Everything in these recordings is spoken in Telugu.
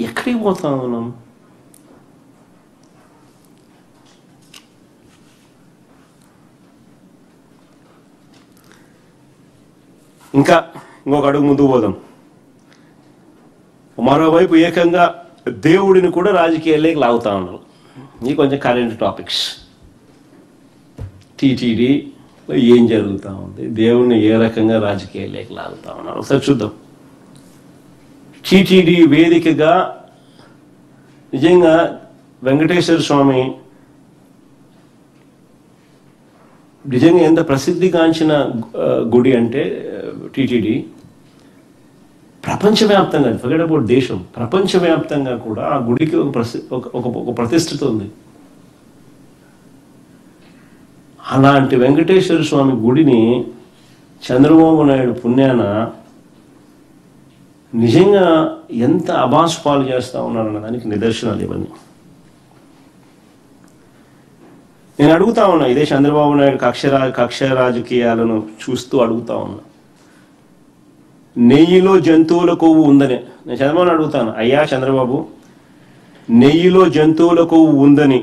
ఎక్కడికి పోతా ఉన్నాం? ఇంకొక అడుగు ముందుకు పోదాం. మరోవైపు ఏకంగా దేవుడిని కూడా రాజకీయాల్లోకి లాగుతా ఉన్నాం. ఇది కొంచెం కరెంట్ టాపిక్స్. టీటీడీ ఏం జరుగుతూ ఉంది, దేవుడిని ఏ రకంగా రాజకీయాల్లోకి లాగుతా ఉన్నారు ఒకసారి చూద్దాం. టీటీడీ వేదికగా నిజంగా వెంకటేశ్వర స్వామి నిజంగా ఎంత ప్రసిద్ధిగాంచిన గుడి అంటే టీటీడీ ప్రపంచవ్యాప్తంగా, ఫర్గెట్ అబౌట్ దేశం, ప్రపంచవ్యాప్తంగా కూడా ఆ గుడికి ఒక ప్రతిష్ఠిత ఉంది. అలాంటి వెంకటేశ్వర స్వామి గుడిని చంద్రబాబు నాయుడు పుణ్యాన నిజంగా ఎంత అభాసుపాలు చేస్తూ ఉన్నారన్న దానికి నిదర్శనాలు ఇవన్నీ. నేను అడుగుతా ఉన్నా, ఇదే చంద్రబాబు నాయుడు కక్ష రాజకీయాలను చూస్తూ అడుగుతా ఉన్నా, నెయ్యిలో జంతువుల కొవ్వు ఉందని నేను చంద్రబాబుని అడుగుతాను. అయ్యా చంద్రబాబు, నెయ్యిలో జంతువుల కొవ్వు ఉందని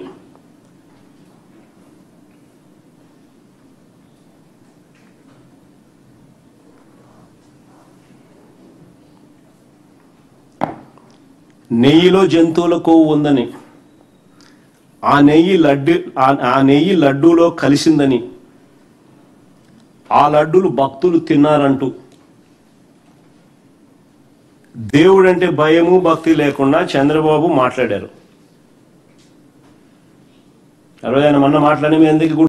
ఆ నెయ్యి లడ్డూలో కలిసిందని, ఆ లడ్డూలు భక్తులు తిన్నారంటూ దేవుడంటే భయము భక్తి లేకుండా చంద్రబాబు మాట్లాడారు. ఆయన మొన్న మాట్లాడి ఎందుకు